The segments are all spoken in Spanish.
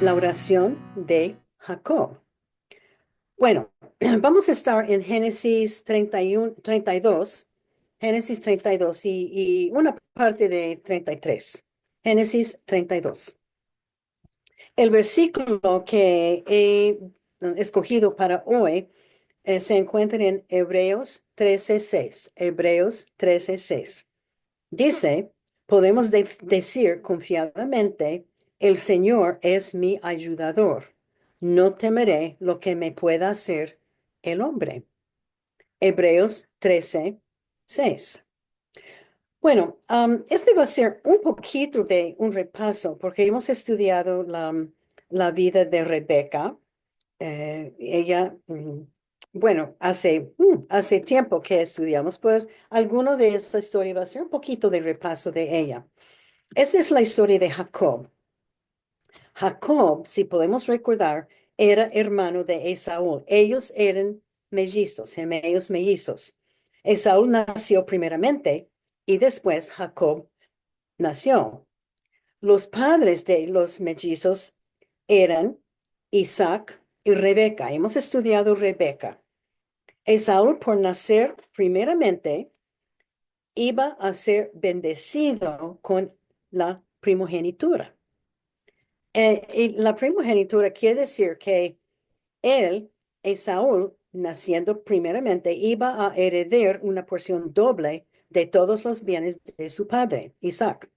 la oración de Jacob. Bueno, vamos a estar en Génesis 31, 32, Génesis 32 y una parte de 33. Génesis 32. El versículo que he escogido para hoy se encuentra en Hebreos 13:6. Hebreos 13:6. Dice, podemos decir confiadamente, el Señor es mi ayudador. No temeré lo que me pueda hacer el hombre. Hebreos 13:6. Bueno, este va a ser un poquito de un repaso porque hemos estudiado la vida de Rebeca. Ella, bueno, hace tiempo que estudiamos, pues alguno de esta historia va a ser un poquito de repaso de ella. Esa es la historia de Jacob. Jacob, si podemos recordar, era hermano de Esaú. Ellos eran mellizos, gemelos mellizos. Esaú nació primeramente y después Jacob nació. Los padres de los mellizos eran Isaac y Rebeca. Hemos estudiado Rebeca. Esaú, por nacer primeramente, iba a ser bendecido con la primogenitura. Y la primogenitura quiere decir que él, Esaú, naciendo primeramente, iba a heredar una porción doble de todos los bienes de su padre, Isaac.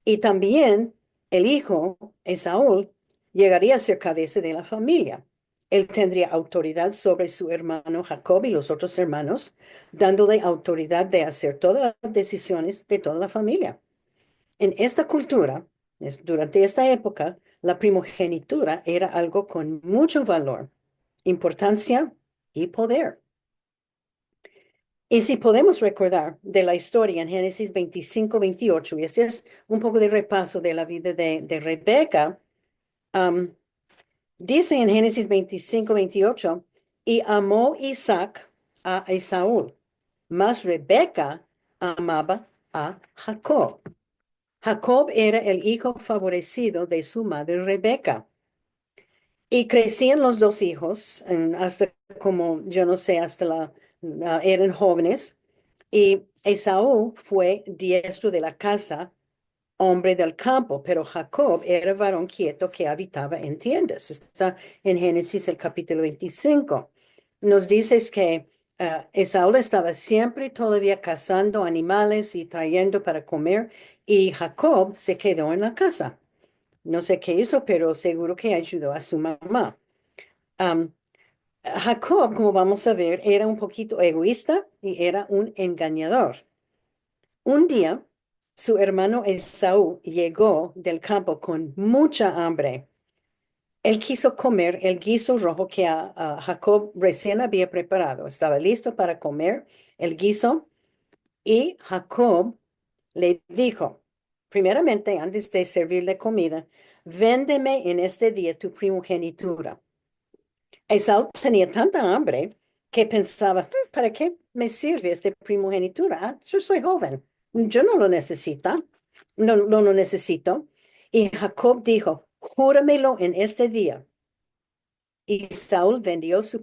Y también el hijo, Esaú, llegaría a ser cabeza de la familia. Él tendría autoridad sobre su hermano Jacob y los otros hermanos, dándole autoridad de hacer todas las decisiones de toda la familia. En esta cultura, durante esta época, la primogenitura era algo con mucho valor, importancia y poder. Y si podemos recordar de la historia en Génesis 25-28, y este es un poco de repaso de la vida de Rebeca, um, dice en Génesis 25-28, y amó Isaac a Esaú, mas Rebeca amaba a Jacob. Jacob era el hijo favorecido de su madre Rebeca. Y crecían los dos hijos, hasta como, yo no sé, eran jóvenes. Y Esaú fue diestro de la casa, hombre del campo, pero Jacob era varón quieto que habitaba en tiendas. Está en Génesis el capítulo 25. Nos dices que Esaú estaba siempre todavía cazando animales y trayendo para comer, y Jacob se quedó en la casa. No sé qué hizo, pero seguro que ayudó a su mamá. Am, Jacob, como vamos a ver, era un poquito egoísta y era un engañador. Un día, su hermano Esaú llegó del campo con mucha hambre. Él quiso comer el guiso rojo que a Jacob recién había preparado. Estaba listo para comer el guiso y Jacob le dijo, primeramente, antes de servirle comida, véndeme en este día tu primogenitura. Esaú tenía tanta hambre que pensaba, ¿para qué me sirve este primogenitura? Yo soy joven, yo no lo necesito, no lo necesito. Y Jacob dijo, júramelo en este día. Y Saúl vendió su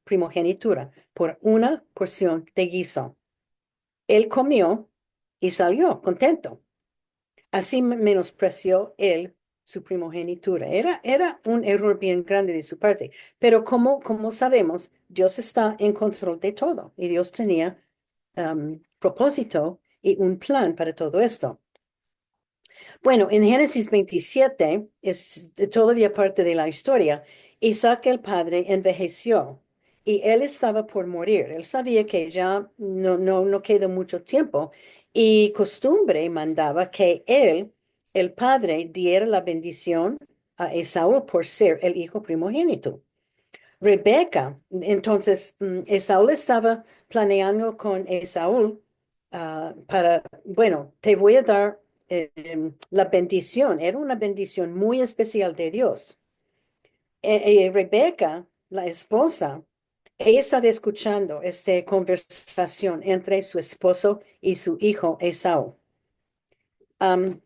primogenitura por una porción de guiso. Él comió y salió contento. Así menospreció él su primogenitura. Era un error bien grande de su parte, pero como sabemos, Dios está en control de todo y Dios tenía propósito y un plan para todo esto. Bueno, en Génesis 27 es todavía parte de la historia. Isaac el padre envejeció y él estaba por morir. Él sabía que ya no queda mucho tiempo y costumbre mandaba que él, el padre, diera la bendición a Esaú por ser el hijo primogénito. Rebeca, entonces, Esaú estaba planeando con Esaú bueno, te voy a dar la bendición. Era una bendición muy especial de Dios. Rebeca, la esposa, ella estaba escuchando esta conversación entre su esposo y su hijo Esaú. Am,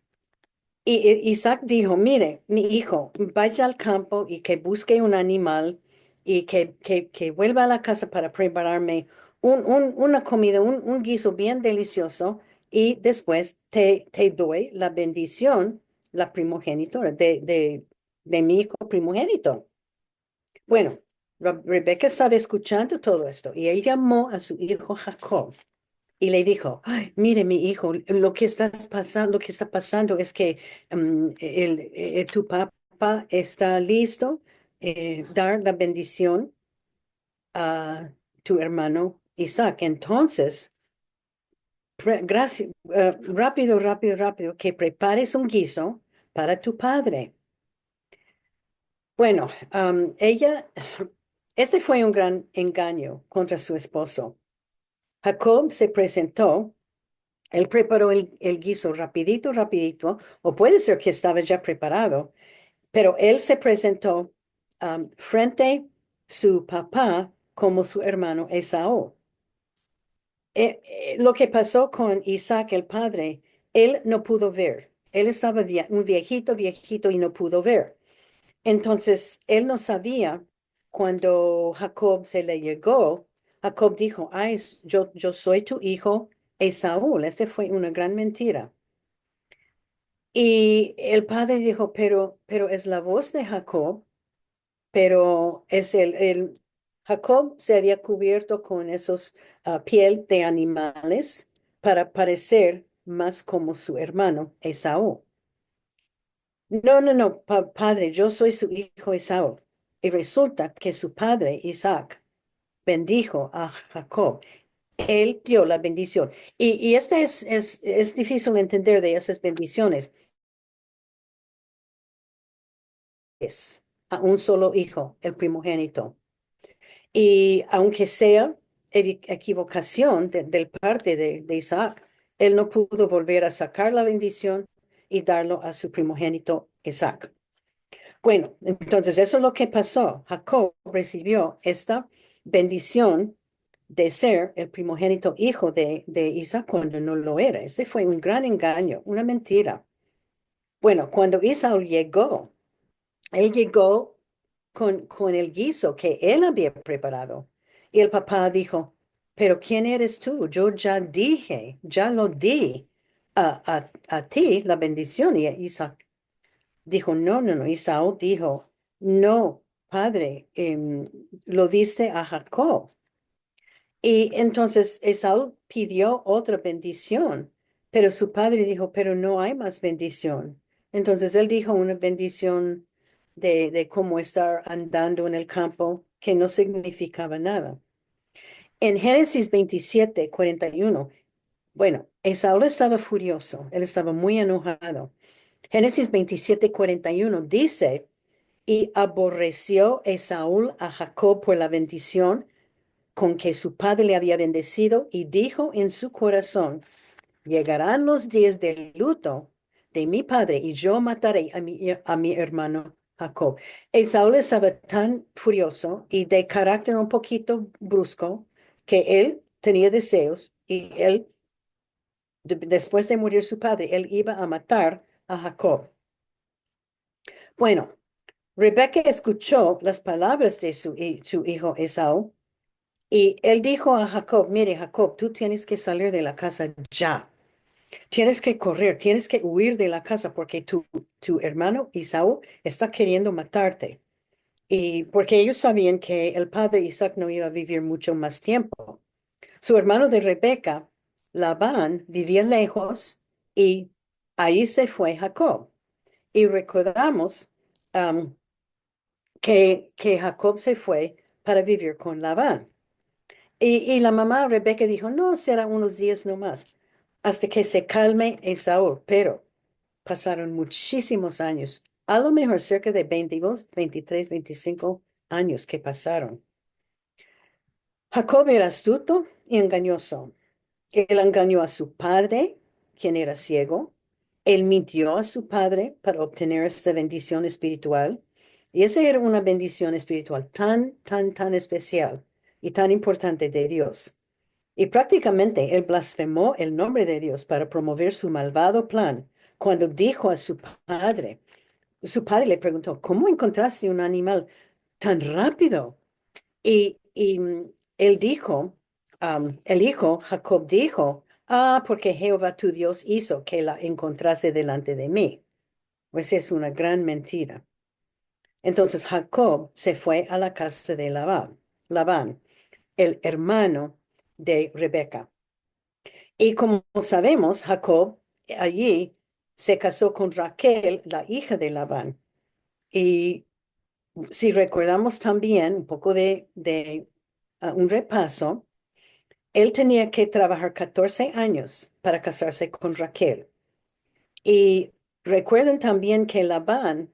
Isaac dijo, mire, mi hijo, vaya al campo y que busque un animal y que vuelva a la casa para prepararme una comida, un guiso bien delicioso y después te doy la bendición, la primogenitura de mi hijo primogénito. Bueno, Rebeca estaba escuchando todo esto y él llamó a su hijo Jacob y le dijo, "Ay, mire, mi hijo, lo que está pasando es que tu papá está listo dar la bendición a tu hermano Isaac. Entonces, rápido, rápido, rápido, que prepares un guiso para tu padre." Bueno, este fue un gran engaño contra su esposo. Jacob se presentó. Él preparó el guiso rapidito, rapidito, o puede ser que estaba ya preparado, pero él se presentó frente a su papá como su hermano Esaú. Lo que pasó con Isaac, el padre, él no pudo ver. Él estaba un viejito, viejito y no pudo ver. Entonces, él no sabía cuando Jacob se le llegó. Jacob dijo, ay, yo soy tu hijo Esaú. Este fue una gran mentira. Y el padre dijo, pero es la voz de Jacob, pero es Jacob se había cubierto con esos piel de animales para parecer más como su hermano Esaú. No, no, no, padre, yo soy su hijo Esaú. Y resulta que su padre Isaac bendijo a Jacob. Él dio la bendición. Y este es difícil entender de esas bendiciones. Es a un solo hijo, el primogénito. Y aunque sea equivocación del parte de Isaac, él no pudo volver a sacar la bendición y darlo a su primogénito Isaac. Bueno, entonces eso es lo que pasó. Jacob recibió esta bendición de ser el primogénito hijo de Isaac cuando no lo era. Ese fue un gran engaño, una mentira. Bueno, cuando Isaú llegó, él llegó con el guiso que él había preparado. Y el papá dijo, pero ¿quién eres tú? Yo ya dije, ya lo di a ti la bendición. Y Isaac dijo, no, no, no. Isaú dijo, no, padre, lo diste a Jacob. Y entonces Esaú pidió otra bendición, pero su padre dijo, pero no hay más bendición. Entonces él dijo una bendición de cómo estar andando en el campo que no significaba nada. En Génesis 27:41, bueno, Esaú estaba furioso, él estaba muy enojado. Génesis 27:41 dice, y aborreció Esaú a Jacob por la bendición con que su padre le había bendecido y dijo en su corazón, llegarán los días del luto de mi padre y yo mataré a mi hermano Jacob. Esaú estaba tan furioso y de carácter un poquito brusco que él tenía deseos y él, después de morir su padre, él iba a matar a Jacob. Bueno, Rebeca escuchó las palabras de su hijo Esaú. Y él dijo a Jacob, mire, Jacob, tú tienes que salir de la casa ya. Tienes que correr, tienes que huir de la casa porque tu hermano Isaú está queriendo matarte. Y porque ellos sabían que el padre Isaac no iba a vivir mucho más tiempo. Su hermano de Rebeca, Labán, vivía lejos y ahí se fue Jacob. Y recordamos que Jacob se fue para vivir con Labán. Y la mamá Rebeca dijo, no, será unos días nomás, hasta que se calme Esaú. Pero pasaron muchísimos años, a lo mejor cerca de 22, 23, 25 años que pasaron. Jacob era astuto y engañoso. Él engañó a su padre, quien era ciego. Él mintió a su padre para obtener esta bendición espiritual. Y esa era una bendición espiritual tan, tan, tan especial y tan importante de Dios. Y prácticamente él blasfemó el nombre de Dios para promover su malvado plan cuando dijo a su padre le preguntó, ¿cómo encontraste un animal tan rápido? Y él dijo, el hijo, Jacob dijo, porque Jehová tu Dios hizo que la encontrase delante de mí. Pues es una gran mentira. Entonces Jacob se fue a la casa de Labán, el hermano de Rebeca. Y como sabemos, Jacob allí se casó con Raquel, la hija de Labán. Y si recordamos también un poco de un repaso, él tenía que trabajar 14 años para casarse con Raquel. Y recuerden también que Labán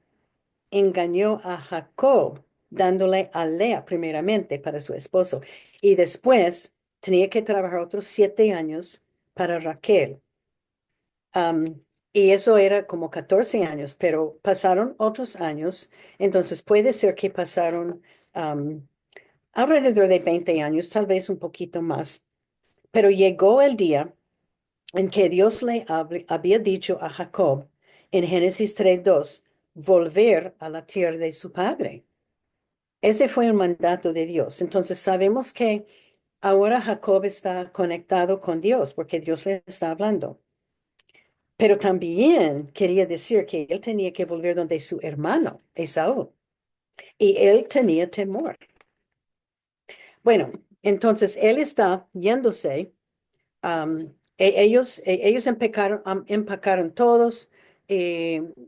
engañó a Jacob dándole a Lea primeramente para su esposo y después tenía que trabajar otros 7 años para Raquel. Am, y eso era como 14 años, pero pasaron otros años, entonces puede ser que pasaron alrededor de 20 años, tal vez un poquito más, pero llegó el día en que Dios le había dicho a Jacob en Génesis 3:2 volver a la tierra de su padre. Ese fue un mandato de Dios. Entonces sabemos que ahora Jacob está conectado con Dios porque Dios le está hablando. Pero también quería decir que él tenía que volver donde su hermano, Esaú, y él tenía temor. Bueno, entonces él está yéndose. Ellos empacaron todos.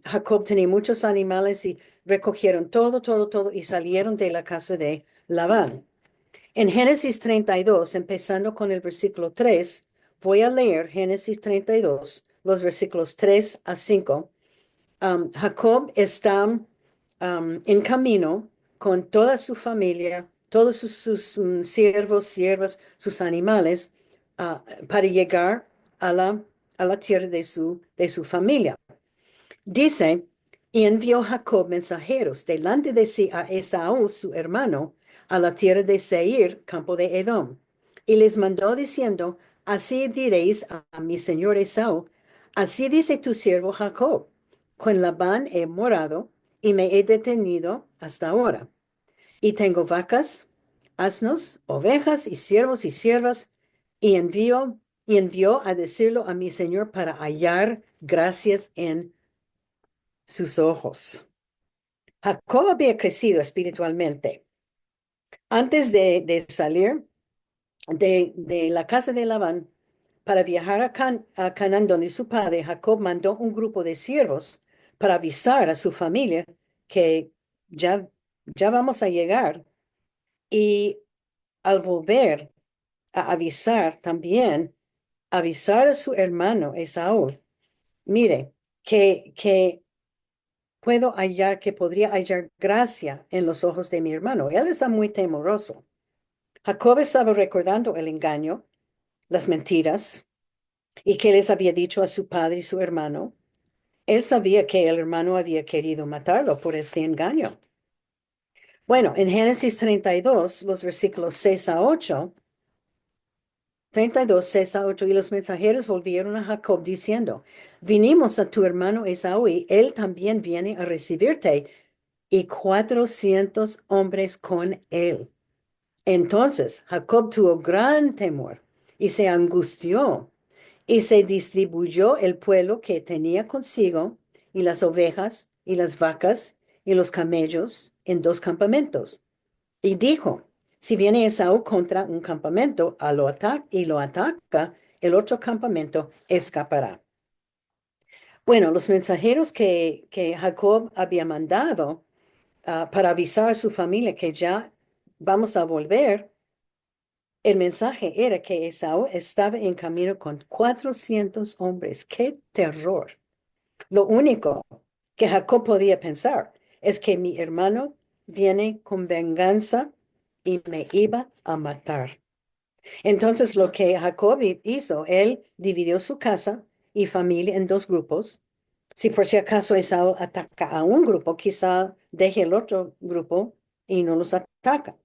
Jacob tenía muchos animales y recogieron todo, todo, todo y salieron de la casa de Labán. En Génesis 32, empezando con el versículo 3, voy a leer Génesis 32, los versículos 3 a 5. Jacob está en camino con toda su familia, todos sus siervos, siervas, sus animales, para llegar a la tierra de su familia. Dice, y envió Jacob mensajeros delante de sí a Esaú, su hermano, a la tierra de Seir, campo de Edom. Y les mandó diciendo, así diréis a mi señor Esaú, así dice tu siervo Jacob, con Labán he morado y me he detenido hasta ahora. Y tengo vacas, asnos, ovejas y siervos y siervas, y envió a decirlo a mi señor para hallar gracias en sus ojos. Jacob había crecido espiritualmente. Antes de salir de la casa de Labán para viajar a Canaán, donde su padre, Jacob mandó un grupo de siervos para avisar a su familia que ya, ya vamos a llegar. Y al volver a avisar también, avisar a su hermano Esaú, mire, que puedo hallar, que podría hallar gracia en los ojos de mi hermano. Él está muy temeroso. Jacob estaba recordando el engaño, las mentiras, y que les había dicho a su padre y su hermano. Él sabía que el hermano había querido matarlo por este engaño. Bueno, en Génesis 32, los versículos 6 a 8, 32, 6 a 8, y los mensajeros volvieron a Jacob diciendo, vinimos a tu hermano Esaú y él también viene a recibirte y 400 hombres con él. Entonces Jacob tuvo gran temor y se angustió y se distribuyó el pueblo que tenía consigo y las ovejas y las vacas y los camellos en dos campamentos. Y dijo, si viene Esaú contra un campamento y lo ataca, el otro campamento escapará. Bueno, los mensajeros que Jacob había mandado para avisar a su familia que ya vamos a volver, el mensaje era que Esaú estaba en camino con 400 hombres. ¡Qué terror! Lo único que Jacob podía pensar es que mi hermano viene con venganza y me iba a matar. Entonces lo que Jacob hizo, él dividió su casa y familia en dos grupos. Si por si acaso Esaú ataca a un grupo, quizá deje el otro grupo y no los ataca.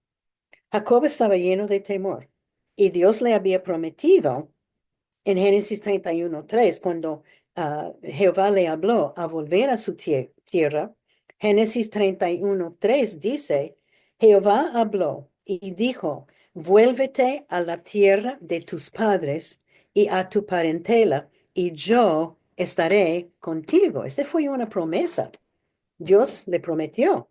Jacob estaba lleno de temor y Dios le había prometido en Génesis 31:3, cuando Jehová le habló a volver a su tierra. Génesis 31:3 dice, Jehová habló y dijo, vuélvete a la tierra de tus padres y a tu parentela, y yo estaré contigo. Esta fue una promesa. Dios le prometió,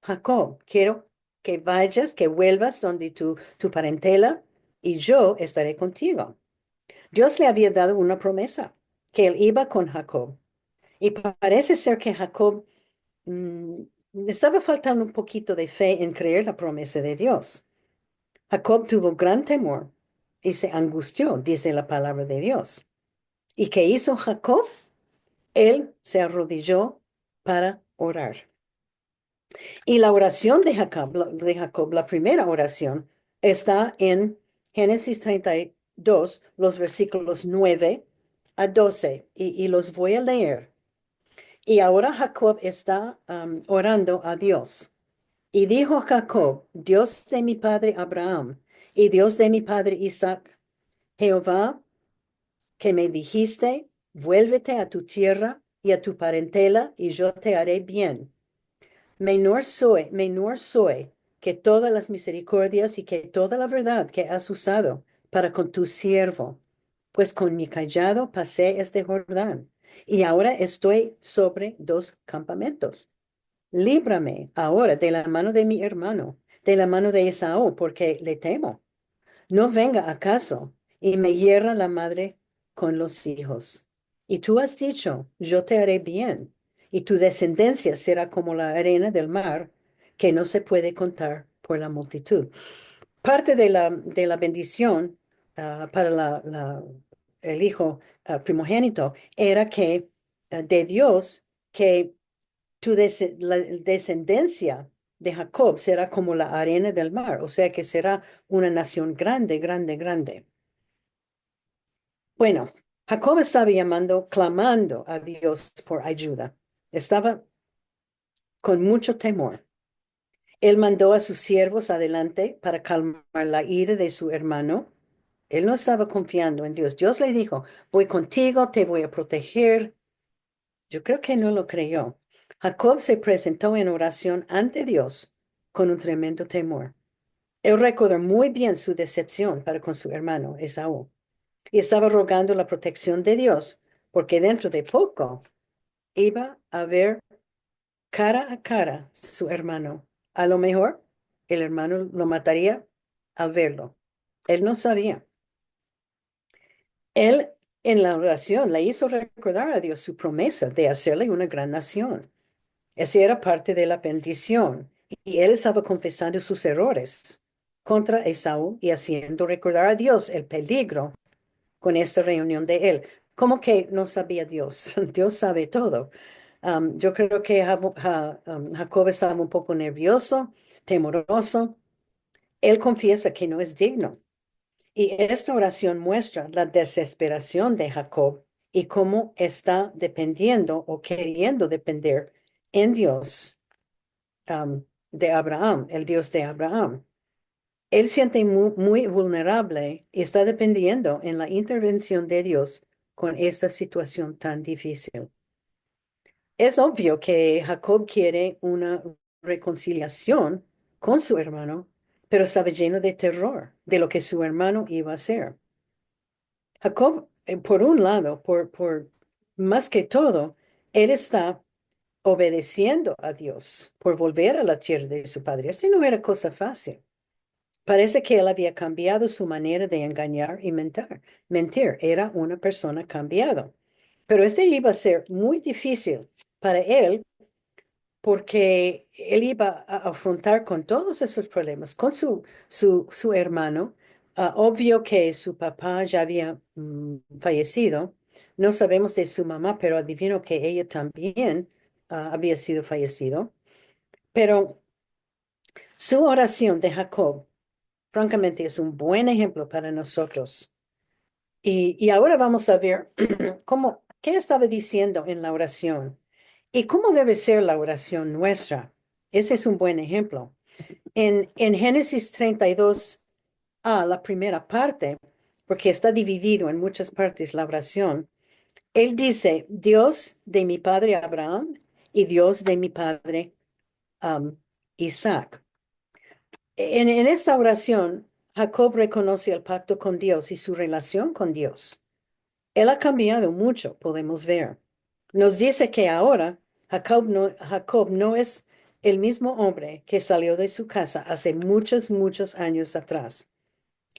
Jacob, quiero que vayas, que vuelvas donde tu parentela, y yo estaré contigo. Dios le había dado una promesa, que él iba con Jacob. Y parece ser que Jacob mm, le estaba faltando un poquito de fe en creer la promesa de Dios. Jacob tuvo gran temor y se angustió, dice la palabra de Dios. ¿Y qué hizo Jacob? Él se arrodilló para orar. Y la oración de Jacob, la primera oración, está en Génesis 32, los versículos 9 a 12, y los voy a leer. Y ahora Jacob está orando a Dios. Y dijo Jacob, Dios de mi padre Abraham y Dios de mi padre Isaac, Jehová, que me dijiste, vuélvete a tu tierra y a tu parentela, y yo te haré bien. Menor soy que todas las misericordias y que toda la verdad que has usado para con tu siervo, pues con mi callado pasé este Jordán, y ahora estoy sobre 2 campamentos. Líbrame ahora de la mano de mi hermano, de la mano de Esaú, porque le temo. No venga acaso y me hierra la madre con los hijos. Y tú has dicho, yo te haré bien, y tu descendencia será como la arena del mar, que no se puede contar por la multitud. Parte de la bendición para el hijo primogénito era que de Dios, que la descendencia de Jacob será como la arena del mar, o sea que será una nación grande, grande, grande. Bueno, Jacob estaba llamando, clamando a Dios por ayuda. Estaba con mucho temor. Él mandó a sus siervos adelante para calmar la ira de su hermano. Él no estaba confiando en Dios. Dios le dijo, voy contigo, te voy a proteger. Yo creo que no lo creyó. Jacob se presentó en oración ante Dios con un tremendo temor. Él recordó muy bien su decepción para con su hermano Esaú y estaba rogando la protección de Dios, porque dentro de poco iba a ver cara a cara su hermano. A lo mejor el hermano lo mataría al verlo. Él no sabía. Él en la oración le hizo recordar a Dios su promesa de hacerle una gran nación. Esa era parte de la bendición. Y él estaba confesando sus errores contra Esaú y haciendo recordar a Dios el peligro con esta reunión de él. Como que no sabía Dios. Dios sabe todo. Yo creo que Jacob estaba un poco nervioso, temoroso. Él confiesa que no es digno. Y esta oración muestra la desesperación de Jacob y cómo está dependiendo o queriendo depender en Dios, de Abraham, el Dios de Abraham. Él siente muy, muy vulnerable y está dependiendo en la intervención de Dios con esta situación tan difícil. Es obvio que Jacob quiere una reconciliación con su hermano, pero estaba lleno de terror de lo que su hermano iba a hacer. Jacob, por un lado, por más que todo, él está obedeciendo a Dios por volver a la tierra de su padre. Esto no era cosa fácil. Parece que él había cambiado su manera de engañar y mentir. Mentir, era una persona cambiada. Pero este iba a ser muy difícil para él porque él iba a afrontar con todos esos problemas, con su hermano. Obvio que su papá ya había fallecido. No sabemos de su mamá, pero adivino que ella también había sido fallecido. Pero su oración de Jacob, francamente, es un buen ejemplo para nosotros. Y ahora vamos a ver qué estaba diciendo en la oración y cómo debe ser la oración nuestra. Ese es un buen ejemplo. En Génesis 32, la primera parte, porque está dividido en muchas partes la oración, Él dice, Dios de mi padre Abraham y Dios de mi padre um, Isaac. En esta oración, Jacob reconoce el pacto con Dios y su relación con Dios. Él ha cambiado mucho, podemos ver. Nos dice que ahora Jacob no es el mismo hombre que salió de su casa hace muchos, muchos años atrás.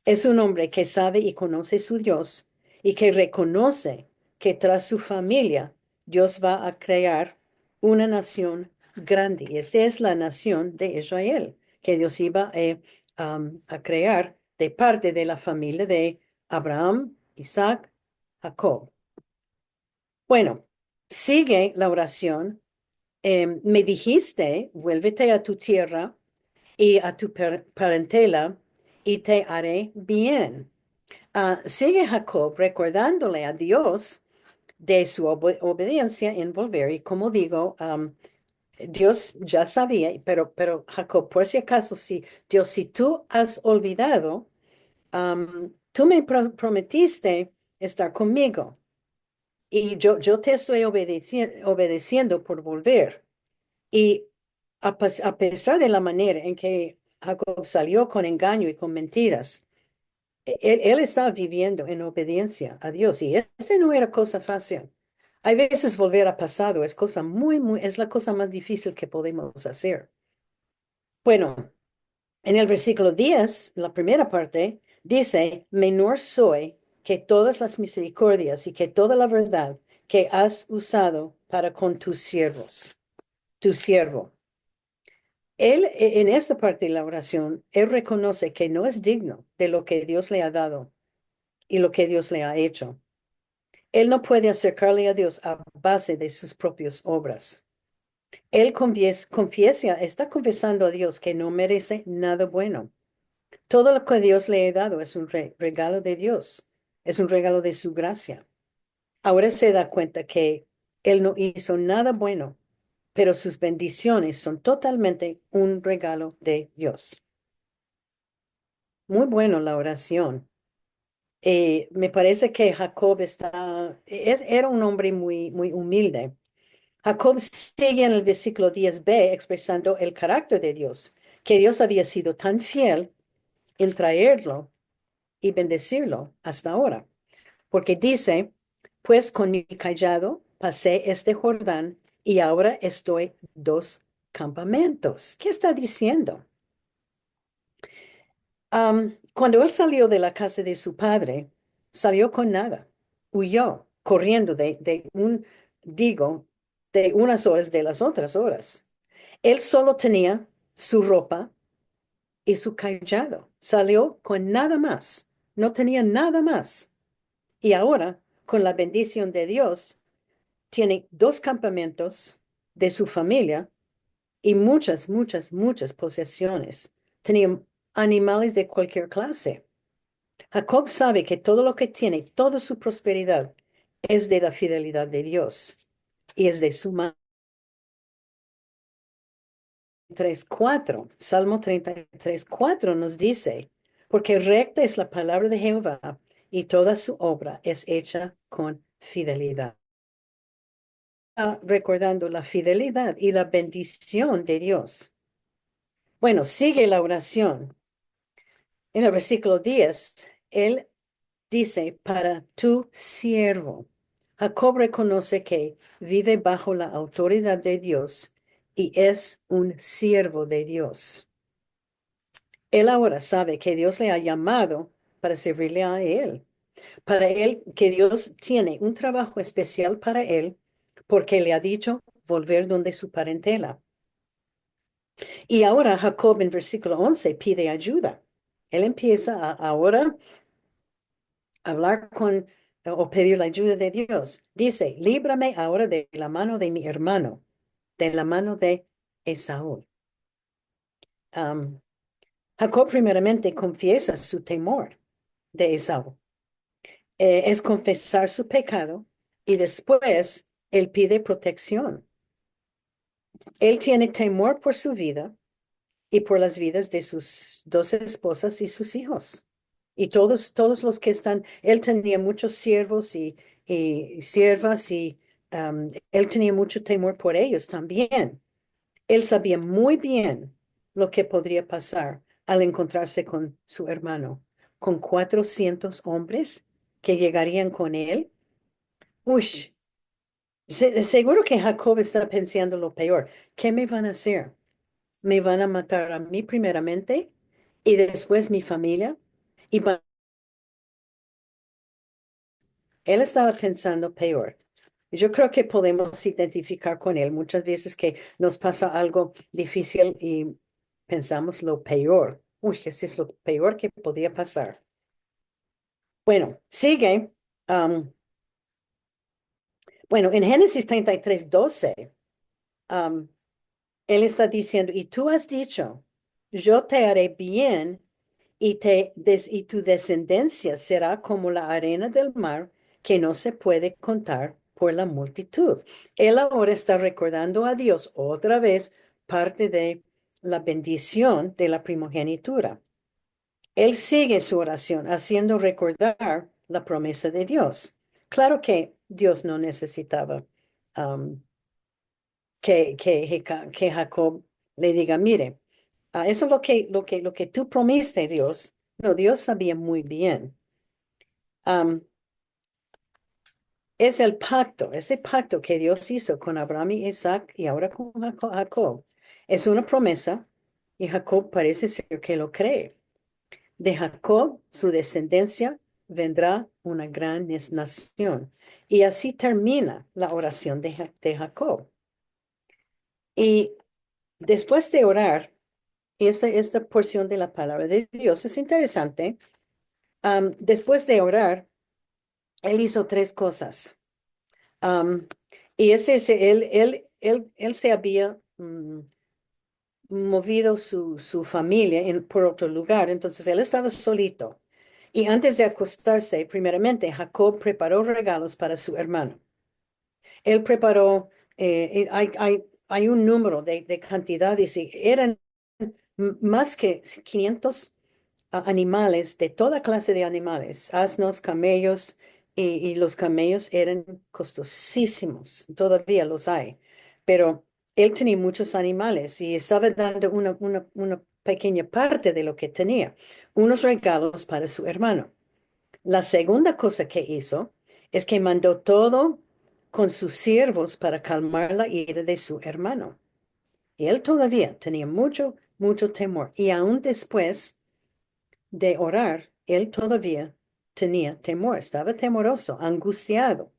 Es un hombre que sabe y conoce su Dios y que reconoce que tras su familia Dios va a crear una nación grande. Y esta es la nación de Israel, que Dios iba a crear de parte de la familia de Abraham, Isaac, Jacob. Bueno, sigue la oración. Me dijiste, vuélvete a tu tierra y a tu parentela y te haré bien. Sigue Jacob recordándole a Dios de su obediencia en volver. Y como digo, Dios ya sabía, pero Jacob, por si acaso, si Dios, si tú has olvidado, tú me prometiste estar conmigo y yo te estoy obedeciendo por volver. Y a pesar de la manera en que Jacob salió con engaño y con mentiras, él estaba viviendo en obediencia a Dios y este no era cosa fácil. Hay veces volver a pasado es cosa es la cosa más difícil que podemos hacer. Bueno, en el versículo 10, la primera parte, dice, menor soy que todas las misericordias y que toda la verdad que has usado para con tus siervos, tu siervo. Él, en esta parte de la oración, él reconoce que no es digno de lo que Dios le ha dado y lo que Dios le ha hecho. Él no puede acercarle a Dios a base de sus propias obras. Él confiesa, está confesando a Dios que no merece nada bueno. Todo lo que Dios le ha dado es un regalo de Dios, es un regalo de su gracia. Ahora se da cuenta que él no hizo nada bueno, pero sus bendiciones son totalmente un regalo de Dios. Muy bueno la oración. Me parece que Jacob era un hombre muy, muy humilde. Jacob sigue en el versículo 10b expresando el carácter de Dios, que Dios había sido tan fiel en traerlo y bendecirlo hasta ahora. Porque dice, pues con mi callado pasé este Jordán y ahora estoy dos campamentos. ¿Qué está diciendo? Cuando él salió de la casa de su padre, salió con nada, huyó, corriendo digo, de unas horas de las otras horas. Él solo tenía su ropa y su callado. Salió con nada más. No tenía nada más. Y ahora, con la bendición de Dios, tiene dos campamentos de su familia y muchas, muchas, muchas posesiones. Tenía animales de cualquier clase. Jacob sabe que todo lo que tiene, toda su prosperidad, es de la fidelidad de Dios y es de su mano. 3:4, Salmo 33:4 nos dice, porque recta es la palabra de Jehová y toda su obra es hecha con fidelidad. Recordando la fidelidad y la bendición de Dios. Bueno, sigue la oración. En el versículo 10, él dice, para tu siervo. Jacob reconoce que vive bajo la autoridad de Dios y es un siervo de Dios. Él ahora sabe que Dios le ha llamado para servirle a él, para él, que Dios tiene un trabajo especial para él, porque le ha dicho volver donde su parentela. Y ahora Jacob en versículo 11 pide ayuda. Él empieza ahora a hablar o pedir la ayuda de Dios. Dice, líbrame ahora de la mano de mi hermano, de la mano de Esaú. Jacob primeramente confiesa su temor de Esaú. Es confesar su pecado y después él pide protección. Él tiene temor por su vida y por las vidas de sus dos esposas y sus hijos. Y todos los que están, él tenía muchos siervos y siervas y él tenía mucho temor por ellos también. Él sabía muy bien lo que podría pasar al encontrarse con su hermano, con 400 hombres que llegarían con él. Uy, seguro que Jacob está pensando lo peor. ¿Qué me van a hacer? ¿Me van a matar a mí primeramente y después mi familia? Y él estaba pensando peor. Yo creo que podemos identificar con él muchas veces que nos pasa algo difícil y pensamos lo peor. Uy, ese es lo peor que podría pasar. Bueno, sigue. um, bueno, en Génesis 33:12, um, él está diciendo, y tú has dicho, yo te haré bien y tu descendencia será como la arena del mar que no se puede contar por la multitud. Él ahora está recordando a Dios otra vez parte de la bendición de la primogenitura. Él sigue su oración haciendo recordar la promesa de Dios. Claro que Dios no necesitaba um, que Jacob le diga, mire, eso es lo que tú prometiste, Dios. No, Dios sabía muy bien. Am, es el pacto, ese pacto que Dios hizo con Abraham y Isaac y ahora con Jacob. Es una promesa y Jacob parece ser que lo cree. De Jacob, su descendencia, vendrá una gran nación. Y así termina la oración de Jacob. Y después de orar, esta porción de la palabra de Dios es interesante. Después de orar, él hizo tres cosas. Am, y él se había movido su familia por otro lugar, entonces él estaba solito. Y antes de acostarse, primeramente, Jacob preparó regalos para su hermano. Él preparó, hay un número de cantidades y eran más que 500 animales, de toda clase de animales, asnos, camellos, y los camellos eran costosísimos, todavía los hay, pero él tenía muchos animales y estaba dando una pequeña parte de lo que tenía, unos regalos para su hermano. La segunda cosa que hizo es que mandó todo con sus siervos para calmar la ira de su hermano. Y él todavía tenía mucho, mucho temor. Y aún después de orar, él todavía tenía temor, estaba temoroso, angustiado.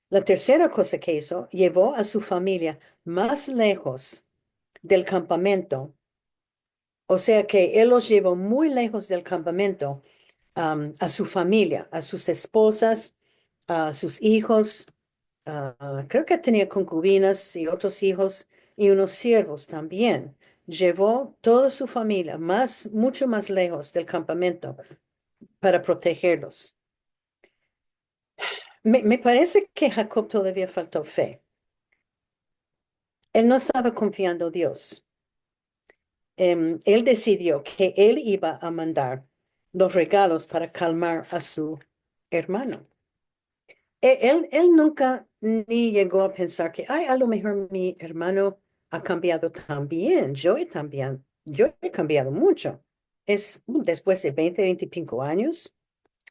La tercera cosa que hizo, llevó a su familia más lejos del campamento. O sea que él los llevó muy lejos del campamento, a su familia, a sus esposas, a sus hijos. Creo que tenía concubinas y otros hijos y unos siervos también. Llevó toda su familia mucho más lejos del campamento para protegerlos. Me parece que Jacob todavía faltó fe. Él no estaba confiando en Dios. Él decidió que él iba a mandar los regalos para calmar a su hermano. Él nunca ni llegó a pensar que, ay, a lo mejor mi hermano ha cambiado también. Yo he cambiado mucho. Después de 25 años,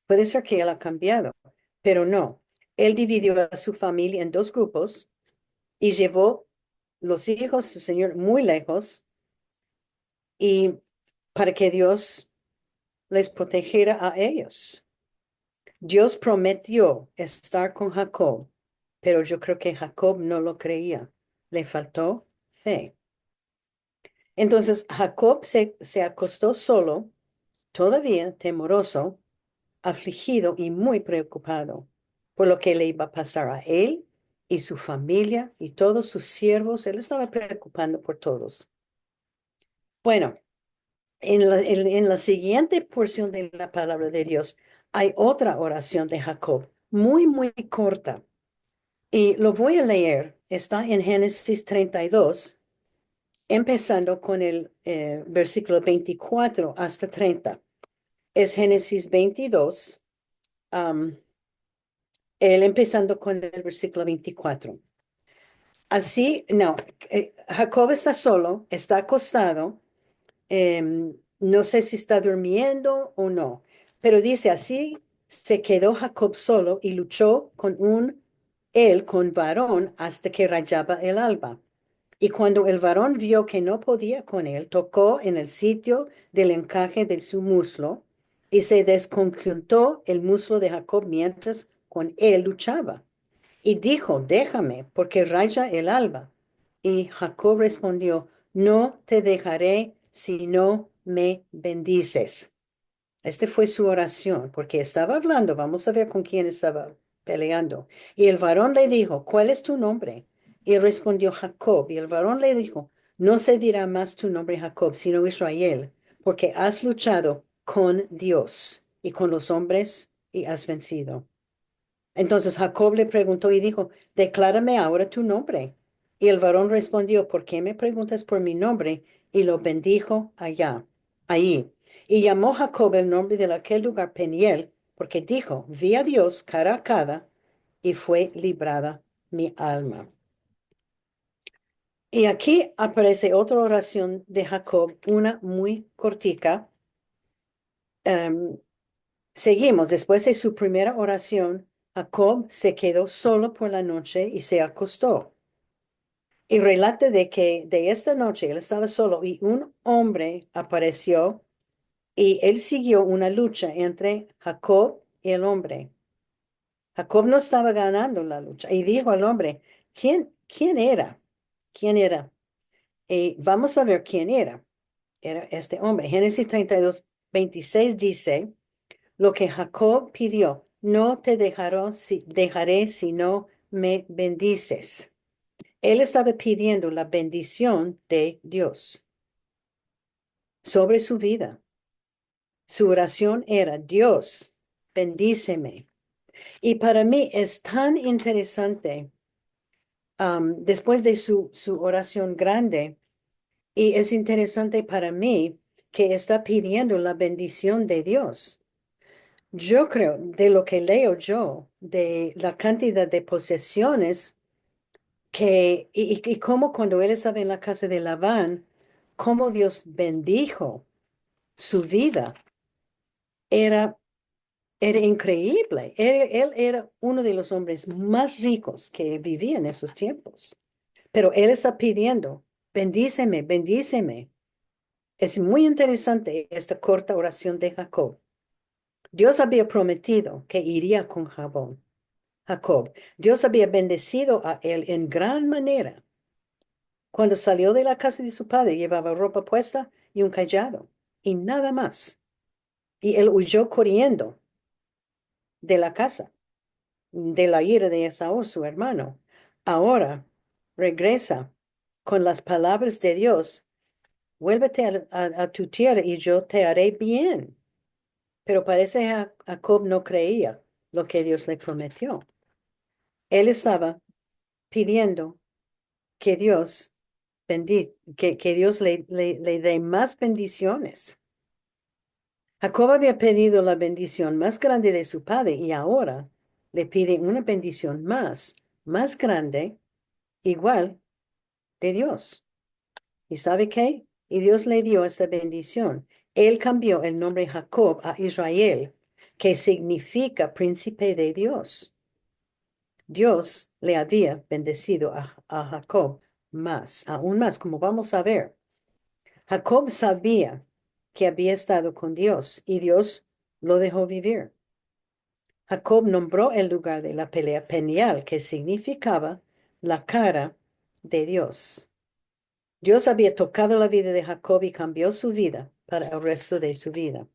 puede ser que él ha cambiado, pero no. Él dividió a su familia en dos grupos y llevó los hijos de su señor muy lejos y para que Dios les protegiera a ellos. Dios prometió estar con Jacob, pero yo creo que Jacob no lo creía. Le faltó fe. Entonces Jacob se acostó solo, todavía temoroso, afligido y muy preocupado por lo que le iba a pasar a él y su familia y todos sus siervos. Él estaba preocupando por todos. Bueno, en la siguiente porción de la palabra de Dios hay otra oración de Jacob, muy, muy corta. Y lo voy a leer. Está en Génesis 32, empezando con el versículo 24 hasta 30. Es Génesis 22, Él empezando con el versículo 24. Así, no, Jacob está solo, está acostado, no sé si está durmiendo o no, pero dice así, se quedó Jacob solo y luchó él con varón hasta que rayaba el alba. Y cuando el varón vio que no podía con él, tocó en el sitio del encaje de su muslo y se desconjuntó el muslo de Jacob mientras con él luchaba. Y dijo, déjame, porque raya el alba. Y Jacob respondió, no te dejaré si no me bendices. Este fue su oración, porque estaba hablando, vamos a ver con quién estaba peleando. Y el varón le dijo, ¿cuál es tu nombre? Y él respondió, Jacob. Y el varón le dijo, no se dirá más tu nombre Jacob, sino Israel, porque has luchado con Dios y con los hombres y has vencido. Entonces Jacob le preguntó y dijo, declárame ahora tu nombre. Y el varón respondió, ¿por qué me preguntas por mi nombre? Y lo bendijo allí. Y llamó Jacob el nombre de aquel lugar Peniel, porque dijo, vi a Dios cara a cara y fue librada mi alma. Y aquí aparece otra oración de Jacob, una muy cortica. Em, Seguimos, después de su primera oración, Jacob se quedó solo por la noche y se acostó. Y relata de que de esta noche él estaba solo y un hombre apareció y él siguió una lucha entre Jacob y el hombre. Jacob no estaba ganando la lucha y dijo al hombre, ¿quién era? ¿Quién era? Y vamos a ver quién era. Era este hombre. Génesis 32:26 dice, lo que Jacob pidió, no te dejaré si no me bendices. Él estaba pidiendo la bendición de Dios sobre su vida. Su oración era, Dios, bendíceme. Y para mí es tan interesante, después de su oración grande, y es interesante para mí que está pidiendo la bendición de Dios. Yo creo, de lo que leo yo, de la cantidad de posesiones y cómo cuando él estaba en la casa de Labán, cómo Dios bendijo su vida, era, era increíble. Él era uno de los hombres más ricos que vivía en esos tiempos. Pero él está pidiendo, bendíceme, bendíceme. Es muy interesante esta corta oración de Jacob. Dios había prometido que iría con Jacob. Dios había bendecido a él en gran manera. Cuando salió de la casa de su padre, llevaba ropa puesta y un callado, y nada más. Y él huyó corriendo de la casa, de la ira de Esaú, su hermano. Ahora regresa con las palabras de Dios. Vuélvete a tu tierra y yo te haré bien. Pero parece que Jacob no creía lo que Dios le prometió. Él estaba pidiendo que Dios que Dios le dé más bendiciones. Jacob había pedido la bendición más grande de su padre y ahora le pide una bendición más grande, igual de Dios. ¿Y sabe qué? Y Dios le dio esa bendición. Él cambió el nombre Jacob a Israel, que significa príncipe de Dios. Dios le había bendecido a Jacob aún más, como vamos a ver. Jacob sabía que había estado con Dios y Dios lo dejó vivir. Jacob nombró el lugar de la pelea Peniel, que significaba la cara de Dios. Dios había tocado la vida de Jacob y cambió su vida para el resto de su vida.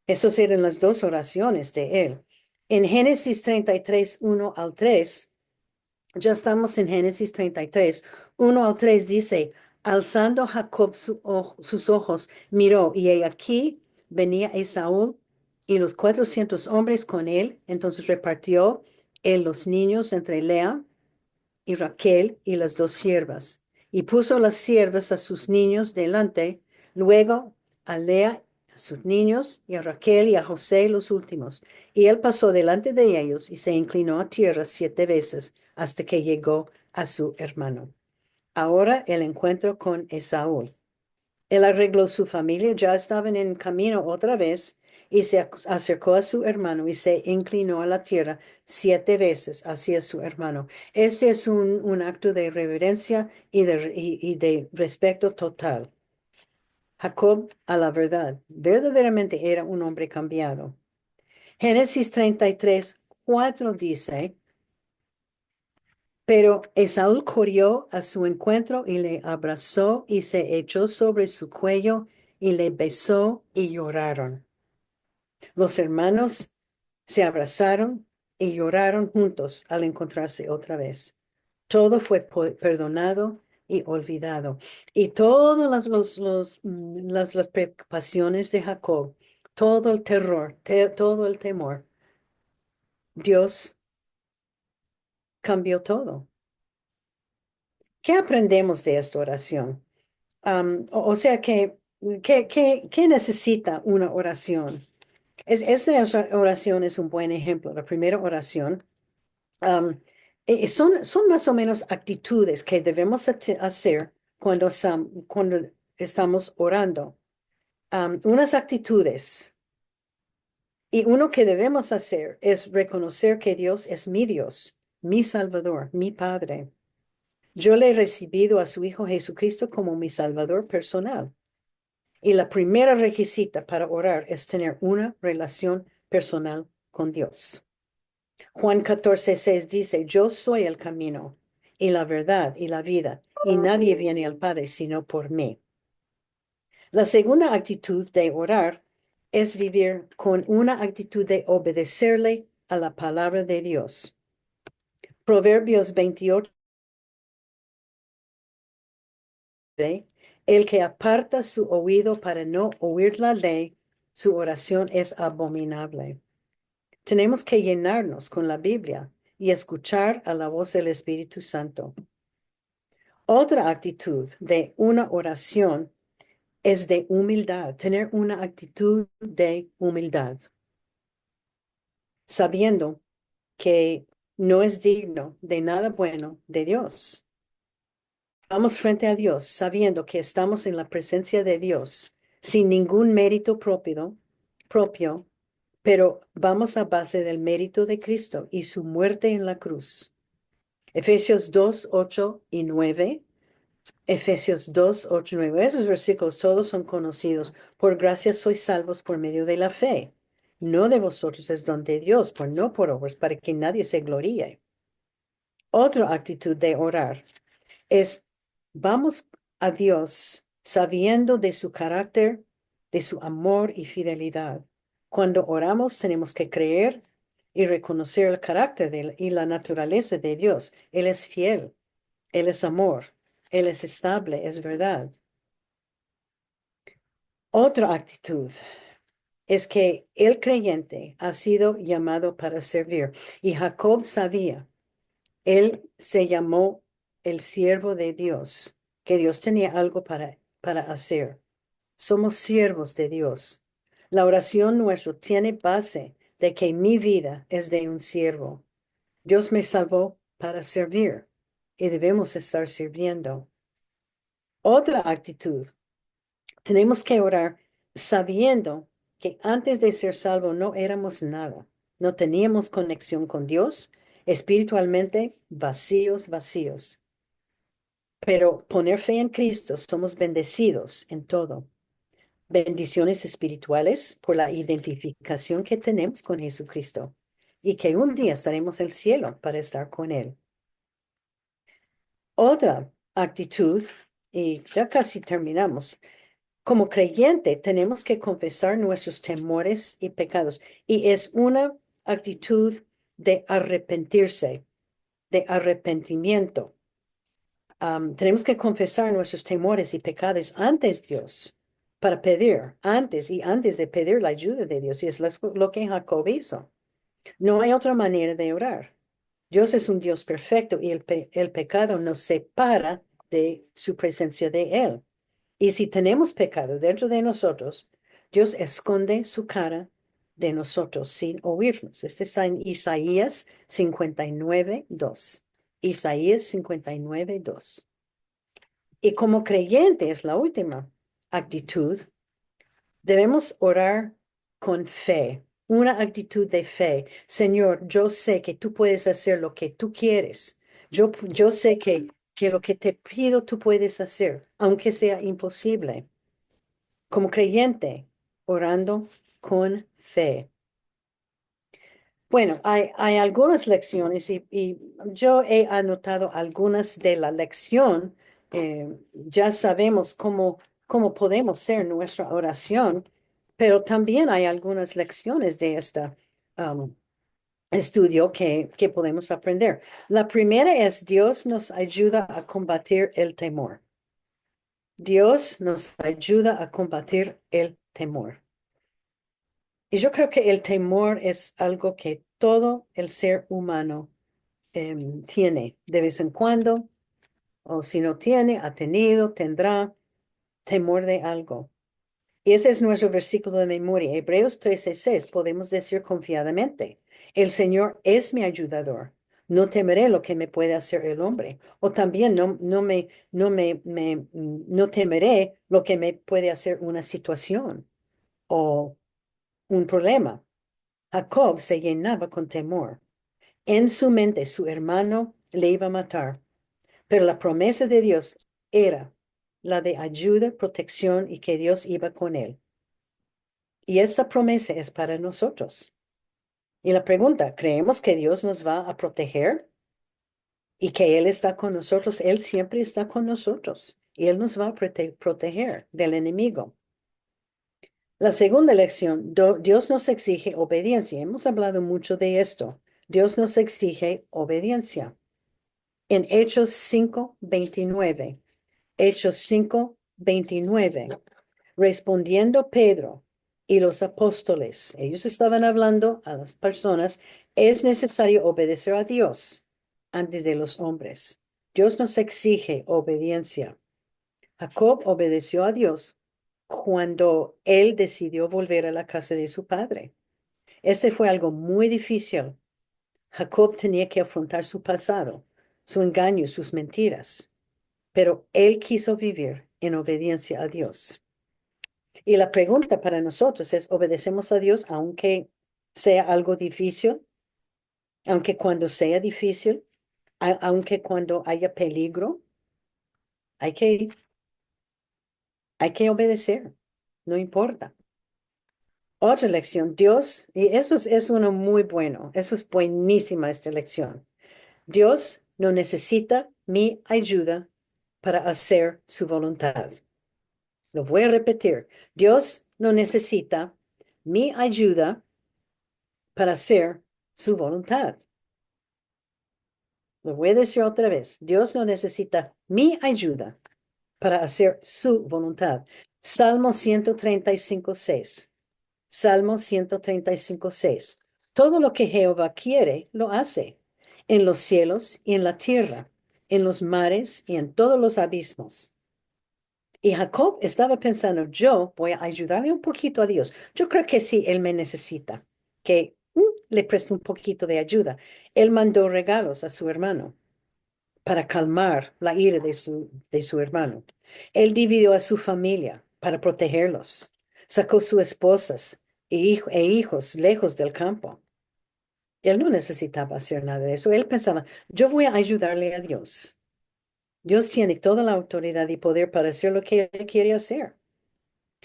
Esas eran las dos oraciones de él. En Génesis 33, 1 al 3, ya estamos en Génesis 33, 1 al 3 dice, alzando Jacob sus ojos, miró y he aquí venía Esaú y los 400 hombres con él. Entonces repartió él los niños entre Lea y Raquel y las dos siervas. Y puso las siervas a sus niños delante, luego a Lea sus niños, y a Raquel y a José los últimos. Y él pasó delante de ellos y se inclinó a tierra 7 veces hasta que llegó a su hermano. Ahora el encuentro con Esaú. Él arregló su familia, ya estaban en camino otra vez, y se acercó a su hermano y se inclinó a la tierra 7 veces hacia su hermano. Este es un acto de reverencia y de respeto total. Jacob, a la verdad, verdaderamente era un hombre cambiado. Génesis 33:4 dice, pero Esaú corrió a su encuentro y le abrazó y se echó sobre su cuello y le besó y lloraron. Los hermanos se abrazaron y lloraron juntos al encontrarse otra vez. Todo fue perdonado y olvidado. Y todas las preocupaciones de Jacob, todo el terror, todo el temor, Dios cambió todo. ¿Qué aprendemos de esta oración? O sea ¿qué necesita una oración? Esa oración es un buen ejemplo. La primera oración son más o menos actitudes que debemos hacer cuando estamos orando. Unas actitudes y uno que debemos hacer es reconocer que Dios es mi Dios, mi Salvador, mi Padre. Yo le he recibido a su Hijo Jesucristo como mi Salvador personal. Y la primera requisita para orar es tener una relación personal con Dios. Juan 14:6 dice, yo soy el camino y la verdad y la vida, y nadie viene al Padre sino por mí. La segunda actitud de orar es vivir con una actitud de obedecerle a la palabra de Dios. Proverbios 28. El que aparta su oído para no oír la ley, su oración es abominable. Tenemos que llenarnos con la Biblia y escuchar a la voz del Espíritu Santo. Otra actitud de una oración es de humildad, tener una actitud de humildad, sabiendo que no es digno de nada bueno de Dios. Vamos frente a Dios sabiendo que estamos en la presencia de Dios sin ningún mérito propio, pero vamos a base del mérito de Cristo y su muerte en la cruz. Efesios 2:8 y 9. Efesios 2:8 y 9. Esos versículos todos son conocidos. Por gracia sois salvos por medio de la fe. No de vosotros es don de Dios, no por obras, para que nadie se gloríe. Otra actitud de orar es vamos a Dios sabiendo de su carácter, de su amor y fidelidad. Cuando oramos tenemos que creer y reconocer el carácter y la naturaleza de Dios. Él es fiel, Él es amor, Él es estable, es verdad. Otra actitud es que el creyente ha sido llamado para servir y Jacob sabía. Él se llamó el siervo de Dios, que Dios tenía algo para hacer. Somos siervos de Dios. La oración nuestra tiene base de que mi vida es de un siervo. Dios me salvó para servir y debemos estar sirviendo. Otra actitud, tenemos que orar sabiendo que antes de ser salvo no éramos nada. No teníamos conexión con Dios, espiritualmente vacíos. Pero poner fe en Cristo, somos bendecidos en todo. Bendiciones espirituales por la identificación que tenemos con Jesucristo y que un día estaremos en el cielo para estar con Él. Otra actitud, y ya casi terminamos, como creyente tenemos que confesar nuestros temores y pecados y es una actitud de arrepentirse, de arrepentimiento. Tenemos que confesar nuestros temores y pecados antes Dios para pedir, antes de pedir la ayuda de Dios. Y es lo que Jacob hizo. No hay otra manera de orar. Dios es un Dios perfecto y el pecado nos separa de su presencia de Él. Y si tenemos pecado dentro de nosotros, Dios esconde su cara de nosotros sin oírnos. Este está en Isaías 59:2. Isaías 59:2. Y como creyente es la última actitud. Debemos orar con fe, una actitud de fe. Señor, yo sé que tú puedes hacer lo que tú quieres. Yo sé que lo que te pido tú puedes hacer, aunque sea imposible. Como creyente, orando con fe. Bueno, hay algunas lecciones y yo he anotado algunas de la lección. Ya sabemos cómo podemos ser nuestra oración, pero también hay algunas lecciones de este estudio que podemos aprender. La primera es Dios nos ayuda a combatir el temor. Dios nos ayuda a combatir el temor. Y yo creo que el temor es algo que todo el ser humano tiene de vez en cuando, o si no tiene, ha tenido, tendrá temor de algo. Y ese es nuestro versículo de memoria. Hebreos 13:6, podemos decir confiadamente, el Señor es mi ayudador. No temeré lo que me puede hacer el hombre. O también no temeré lo que me puede hacer una situación o un problema. Jacob se llenaba con temor. En su mente, su hermano le iba a matar, pero la promesa de Dios era la de ayuda, protección y que Dios iba con él. Y esta promesa es para nosotros. Y la pregunta, ¿creemos que Dios nos va a proteger y que Él está con nosotros? Él siempre está con nosotros y Él nos va a proteger del enemigo. La segunda lección, Dios nos exige obediencia. Hemos hablado mucho de esto. Dios nos exige obediencia. En Hechos 5:29, Hechos 5:29, respondiendo Pedro y los apóstoles, ellos estaban hablando a las personas, es necesario obedecer a Dios antes de los hombres. Dios nos exige obediencia. Jacob obedeció a Dios cuando él decidió volver a la casa de su padre. Este fue algo muy difícil. Jacob tenía que afrontar su pasado, su engaño, sus mentiras, pero él quiso vivir en obediencia a Dios. Y la pregunta para nosotros es, ¿obedecemos a Dios aunque sea algo difícil? Aunque cuando sea difícil, aunque cuando haya peligro, hay que, hay que obedecer, no importa. Otra lección, Dios, y es uno muy bueno, eso es buenísima esta lección. Dios no necesita mi ayuda para hacer su voluntad. Lo voy a repetir. Dios no necesita mi ayuda para hacer su voluntad. Lo voy a decir otra vez. Dios no necesita mi ayuda para hacer su voluntad. Salmo 135:6. Salmo 135:6. Todo lo que Jehová quiere, lo hace, en los cielos y en la tierra, en los mares y en todos los abismos. Y Jacob estaba pensando, yo voy a ayudarle un poquito a Dios. Yo creo que sí, él me necesita, que le preste un poquito de ayuda. Él mandó regalos a su hermano para calmar la ira de su hermano. Él dividió a su familia para protegerlos. Sacó sus esposas e hijos lejos del campo. Él no necesitaba hacer nada de eso. Él pensaba, yo voy a ayudarle a Dios. Dios tiene toda la autoridad y poder para hacer lo que Él quiere hacer.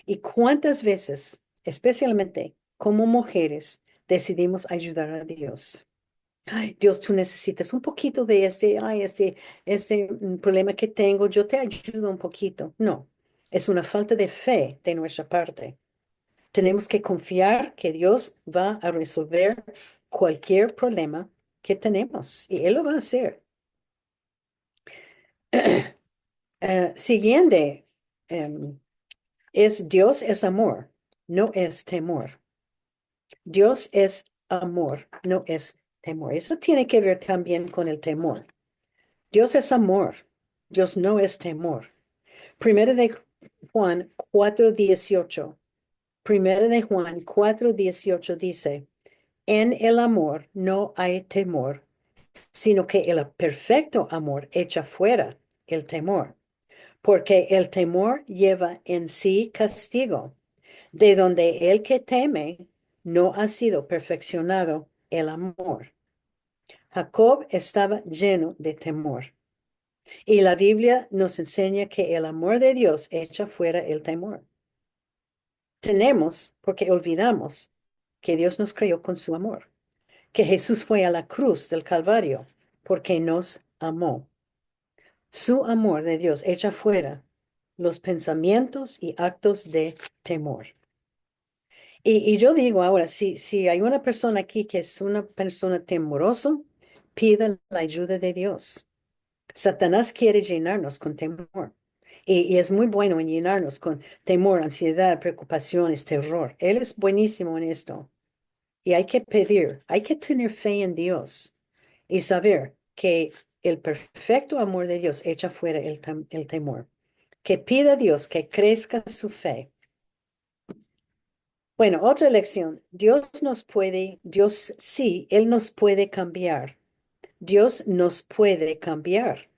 ¿Y cuántas veces, especialmente como mujeres, decidimos ayudar a Dios? Ay, Dios, tú necesitas un poquito de este problema que tengo, yo te ayudo un poquito. No, es una falta de fe de nuestra parte. Tenemos que confiar que Dios va a resolver cualquier problema que tenemos y Él lo va a hacer. Siguiente, Dios es amor, no es temor. Dios es amor, no es temor. Eso tiene que ver también con el temor. Dios es amor, Dios no es temor. Primero de Juan 4:18. Primera de Juan 4:18 dice, en el amor no hay temor, sino que el perfecto amor echa fuera el temor, porque el temor lleva en sí castigo, de donde el que teme no ha sido perfeccionado el amor. Jacob estaba lleno de temor. Y la Biblia nos enseña que el amor de Dios echa fuera el temor. Tenemos porque olvidamos que Dios nos creó con su amor, que Jesús fue a la cruz del Calvario porque nos amó. Su amor de Dios echa fuera los pensamientos y actos de temor. Y yo digo ahora, si hay una persona aquí que es una persona temorosa, pida la ayuda de Dios. Satanás quiere llenarnos con temor. Y es muy bueno en llenarnos con temor, ansiedad, preocupaciones, terror. Él es buenísimo en esto. Y hay que pedir, hay que tener fe en Dios y saber que el perfecto amor de Dios echa fuera el temor. Que pida a Dios que crezca su fe. Bueno, otra lección. Dios sí, Él nos puede cambiar. Dios nos puede cambiar.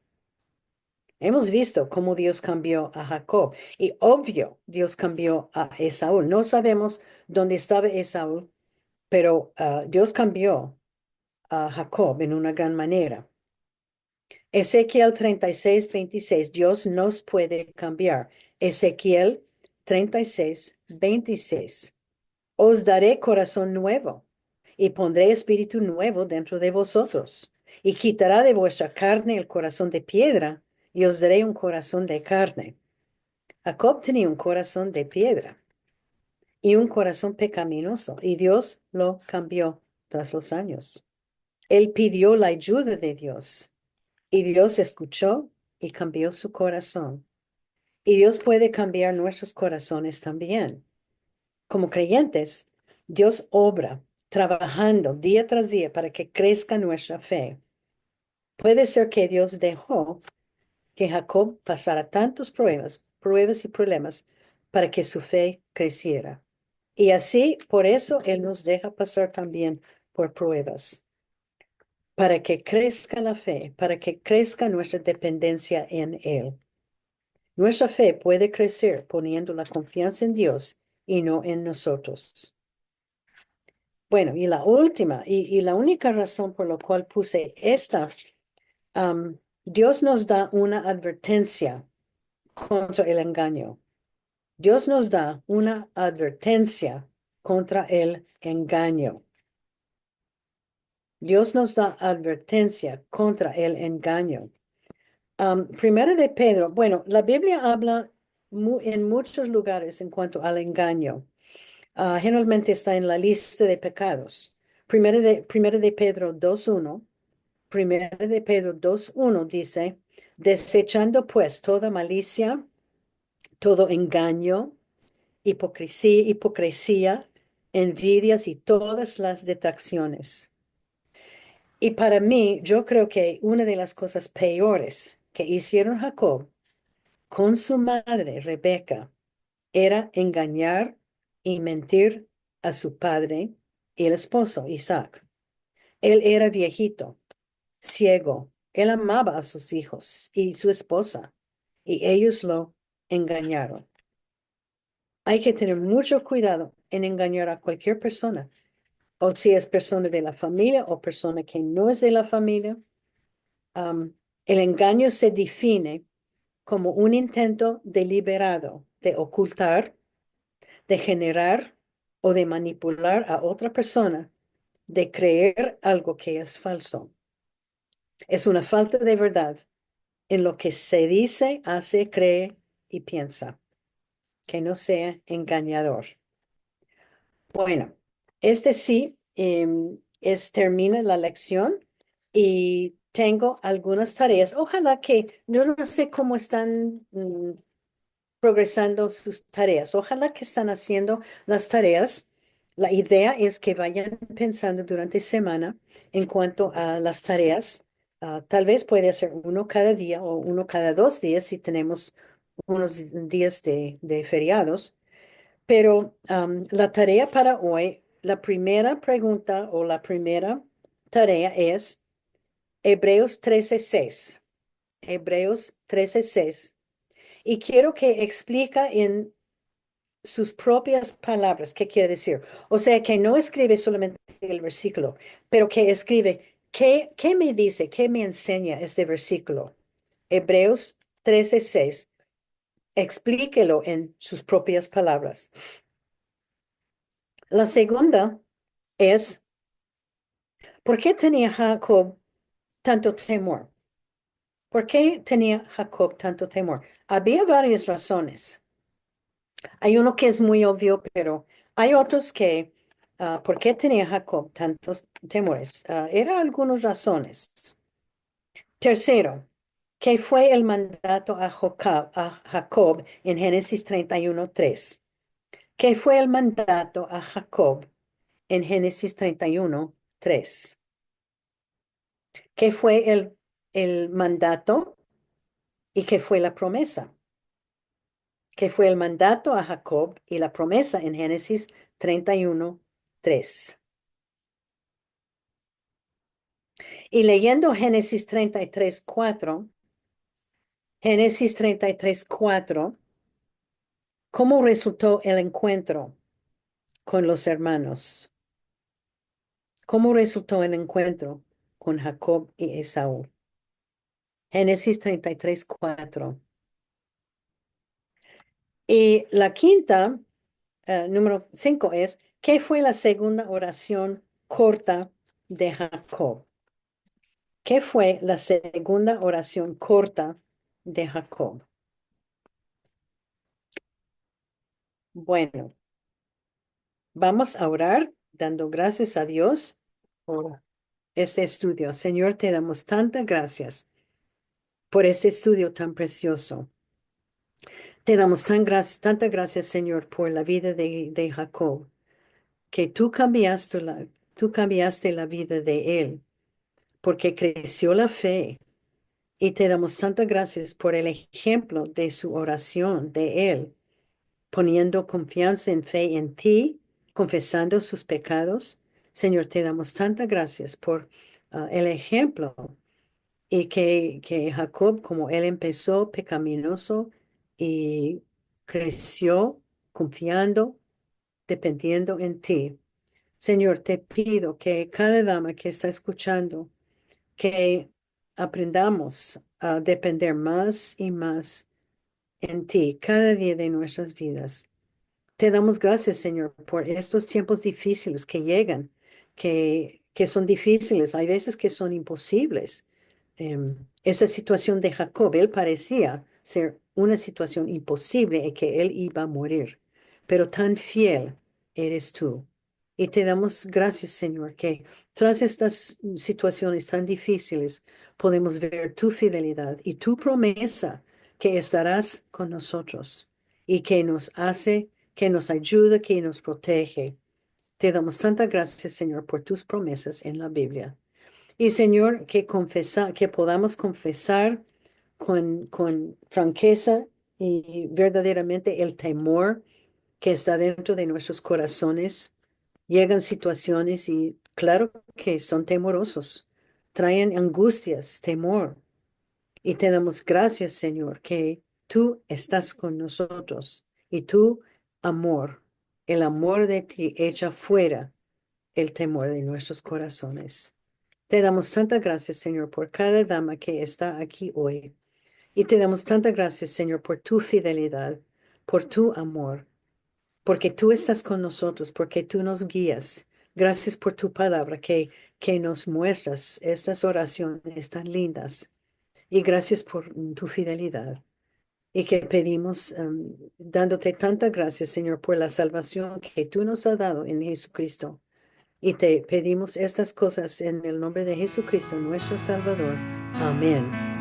Hemos visto cómo Dios cambió a Jacob y obvio Dios cambió a Esaú. No sabemos dónde estaba Esaú, pero Dios cambió a Jacob en una gran manera. Ezequiel 36:26, Dios nos puede cambiar. Ezequiel 36:26. Os daré corazón nuevo y pondré espíritu nuevo dentro de vosotros y quitará de vuestra carne el corazón de piedra y os daré un corazón de carne. Jacob tenía un corazón de piedra y un corazón pecaminoso y Dios lo cambió tras los años. Él pidió la ayuda de Dios y Dios escuchó y cambió su corazón. Y Dios puede cambiar nuestros corazones también. Como creyentes, Dios obra trabajando día tras día para que crezca nuestra fe. Puede ser que Dios dejó que Jacob pasara tantos pruebas y problemas para que su fe creciera. Y así, por eso, Él nos deja pasar también por pruebas, para que crezca la fe, para que crezca nuestra dependencia en Él. Nuestra fe puede crecer poniendo la confianza en Dios y no en nosotros. Bueno, y la última y la única razón por la cual puse esta, Dios nos da una advertencia contra el engaño. Dios nos da una advertencia contra el engaño. Dios nos da advertencia contra el engaño. Primera de Pedro, bueno, la Biblia habla en muchos lugares en cuanto al engaño. Generalmente está en la lista de pecados. Primera de Pedro 2:1. Primera de Pedro 2:1 dice, desechando pues toda malicia, todo engaño, hipocresía, envidias y todas las detracciones. Y para mí, yo creo que una de las cosas peores que hicieron Jacob con su madre, Rebeca, era engañar y mentir a su padre y el esposo, Isaac. Él era viejito, ciego. Él amaba a sus hijos y su esposa, y ellos lo engañaron. Hay que tener mucho cuidado en engañar a cualquier persona, o si es persona de la familia o persona que no es de la familia. El engaño se define como un intento deliberado de ocultar, de generar o de manipular a otra persona, de creer algo que es falso. Es una falta de verdad en lo que se dice, hace, cree y piensa, que no sea engañador. Bueno, este sí termina la lección y tengo algunas tareas. Ojalá que, yo no sé cómo están progresando sus tareas. Ojalá que están haciendo las tareas. La idea es que vayan pensando durante semana en cuanto a las tareas. Tal vez puede hacer uno cada día o uno cada 2 días si tenemos unos días de feriados. Pero la tarea para hoy, la primera pregunta o la primera tarea es Hebreos 13:6. Hebreos 13:6. Y quiero que explica en sus propias palabras qué quiere decir. O sea, que no escribe solamente el versículo, pero que escribe qué me dice, qué me enseña este versículo. Hebreos 13:6. Explíquelo en sus propias palabras. La segunda es, ¿por qué tenía Jacob tanto temor? ¿Por qué tenía Jacob tanto temor? Había varias razones. Hay uno que es muy obvio, pero hay otros que, ¿por qué tenía Jacob tantos temores? Eran algunas razones. Tercero, ¿qué fue el mandato a Jacob en Génesis 31:3? ¿Qué fue el mandato a Jacob en Génesis 31:3? ¿Qué fue el mandato y qué fue la promesa? ¿Qué fue el mandato a Jacob y la promesa en Génesis 31:3? Y leyendo Génesis 33:4, Génesis 33:4, ¿cómo resultó el encuentro con los hermanos? ¿Cómo resultó el encuentro con Jacob y Esaú? Génesis 33:4. Y la quinta, número 5 es, ¿qué fue la segunda oración corta de Jacob? ¿Qué fue la segunda oración corta de Jacob? Bueno, vamos a orar dando gracias a Dios por este estudio. Señor, te damos tantas gracias por este estudio tan precioso. Te damos tantas gracias, Señor, por la vida de Jacob, que tú cambiaste la vida de él, porque creció la fe. Y te damos tantas gracias por el ejemplo de su oración, de él, poniendo confianza en fe en ti, confesando sus pecados. Señor, te damos tantas gracias por el ejemplo y que Jacob, como él empezó pecaminoso y creció confiando, dependiendo en ti. Señor, te pido que cada dama que está escuchando, que aprendamos a depender más y más en ti cada día de nuestras vidas. Te damos gracias, Señor, por estos tiempos difíciles que llegan, que son difíciles, hay veces que son imposibles. Esa situación de Jacob, él parecía ser una situación imposible y que él iba a morir, pero tan fiel eres tú. Y te damos gracias, Señor, que tras estas situaciones tan difíciles podemos ver tu fidelidad y tu promesa que estarás con nosotros y que nos hace, que nos ayuda, que nos protege. Te damos tantas gracias, Señor, por tus promesas en la Biblia. Y Señor, que podamos confesar con franqueza y verdaderamente el temor que está dentro de nuestros corazones. Llegan situaciones y claro que son temorosos, traen angustias, temor. Y te damos gracias, Señor, que tú estás con nosotros y tu amor, el amor de ti echa fuera el temor de nuestros corazones. Te damos tantas gracias, Señor, por cada dama que está aquí hoy. Y te damos tantas gracias, Señor, por tu fidelidad, por tu amor, porque tú estás con nosotros, porque tú nos guías. Gracias por tu palabra que nos muestras estas oraciones tan lindas. Y gracias por tu fidelidad. Y que pedimos, dándote tantas gracias, Señor, por la salvación que tú nos has dado en Jesucristo. Y te pedimos estas cosas en el nombre de Jesucristo, nuestro Salvador. Amén.